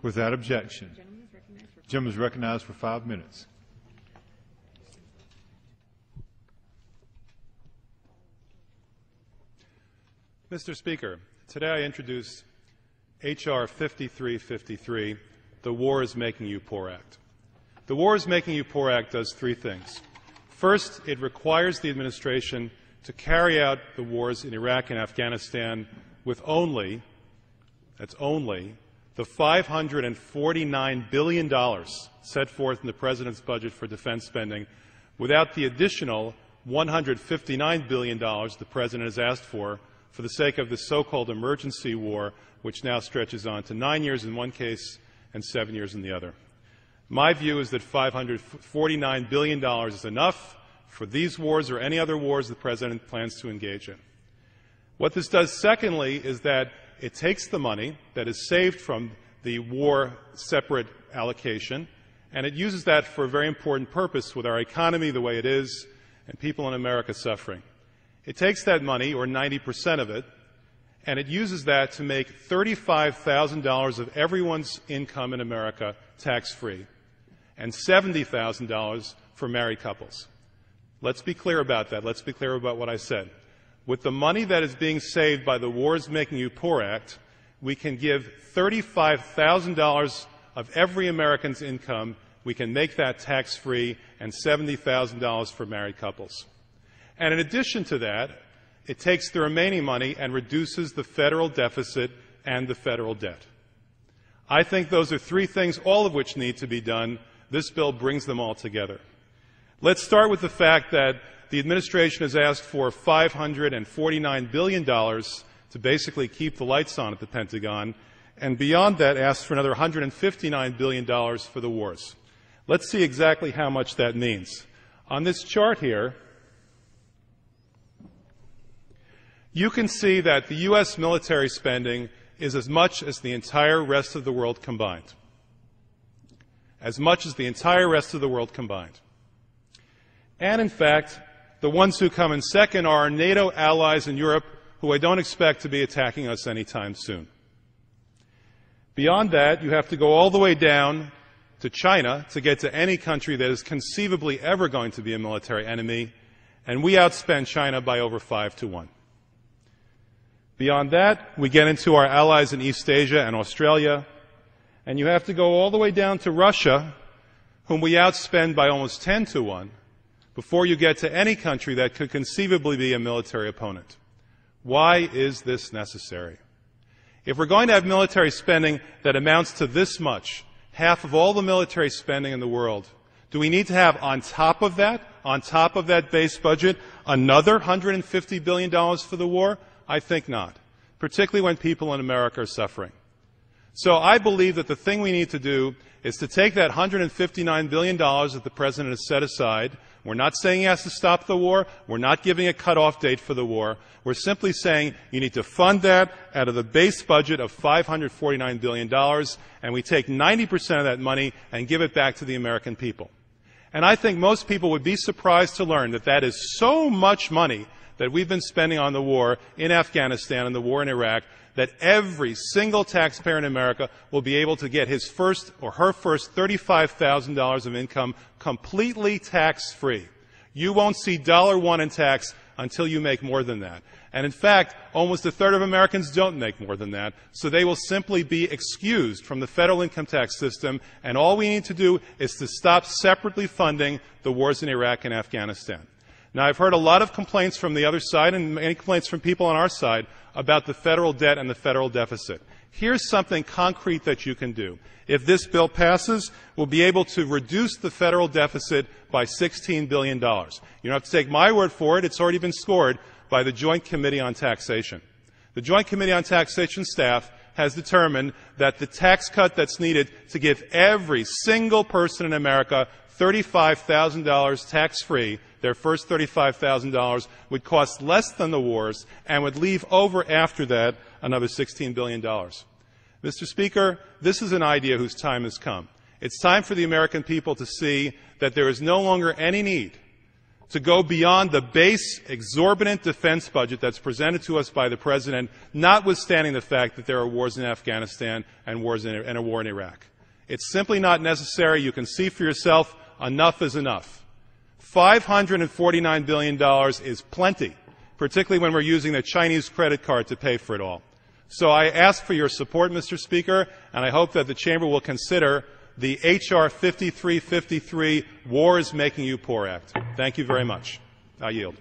Without objection. The gentleman is recognized for 5 minutes. Mr. Speaker, today I introduce H.R. 5353, the War is Making You Poor Act. The War is Making You Poor Act does three things. First, it requires the administration to carry out the wars in Iraq and Afghanistan with only the $549 billion set forth in the President's budget for defense spending, without the additional $159 billion the President has asked for the sake of the so-called emergency war, which now stretches on to 9 years in one case and 7 years in the other. My view is that $549 billion is enough for these wars or any other wars the President plans to engage in. What this does, secondly, is that it takes the money that is saved from the war separate allocation, and it uses that for a very important purpose with our economy the way it is and people in America suffering. It takes that money, or 90% of it, and it uses that to make $35,000 of everyone's income in America tax-free and $70,000 for married couples. Let's be clear about that. Let's be clear about what I said. With the money that is being saved by the War is Making You Poor Act, we can give $35,000 of every American's income. We can make that tax-free and $70,000 for married couples. And in addition to that, it takes the remaining money and reduces the federal deficit and the federal debt. I think those are three things, all of which need to be done. This bill brings them all together. Let's start with the fact that the administration has asked for $549 billion to basically keep the lights on at the Pentagon, and beyond that asked for another $159 billion for the wars. Let's see exactly how much that means. On this chart here, you can see that the U.S. military spending is as much as the entire rest of the world combined. As much as the entire rest of the world combined. And in fact, the ones who come in second are our NATO allies in Europe, who I don't expect to be attacking us anytime soon. Beyond that, you have to go all the way down to China to get to any country that is conceivably ever going to be a military enemy, and we outspend China by over 5-1. Beyond that, we get into our allies in East Asia and Australia, and you have to go all the way down to Russia, whom we outspend by almost 10-1, before you get to any country that could conceivably be a military opponent. Why is this necessary? If we're going to have military spending that amounts to this much, half of all the military spending in the world, do we need to have on top of that base budget, another $150 billion for the war? I think not, particularly when people in America are suffering. So I believe that the thing we need to do is to take that $159 billion that the President has set aside. We're not saying he has to stop the war. We're not giving a cutoff date for the war. We're simply saying you need to fund that out of the base budget of $549 billion, and we take 90% of that money and give it back to the American people. And I think most people would be surprised to learn that that is so much money that we've been spending on the war in Afghanistan and the war in Iraq, that every single taxpayer in America will be able to get his first or her first $35,000 of income completely tax-free. You won't see $1 in tax until you make more than that. And in fact, almost a third of Americans don't make more than that, so they will simply be excused from the federal income tax system, and all we need to do is to stop separately funding the wars in Iraq and Afghanistan. Now, I've heard a lot of complaints from the other side and many complaints from people on our side about the federal debt and the federal deficit. Here's something concrete that you can do. If this bill passes, we'll be able to reduce the federal deficit by $16 billion. You don't have to take my word for it. It's already been scored by the Joint Committee on Taxation. The Joint Committee on Taxation staff has determined that the tax cut that's needed to give every single person in America $35,000 tax-free, their first $35,000, would cost less than the wars and would leave over after that another $16 billion. Mr. Speaker, this is an idea whose time has come. It's time for the American people to see that there is no longer any need to go beyond the base exorbitant defense budget that's presented to us by the President, notwithstanding the fact that there are wars in Afghanistan and a war in Iraq. It's simply not necessary. You can see for yourself, enough is enough. $549 billion is plenty, particularly when we're using the Chinese credit card to pay for it all. So I ask for your support, Mr. Speaker, and I hope that the Chamber will consider the H.R. 5353 War is Making You Poor Act. Thank you very much. I yield.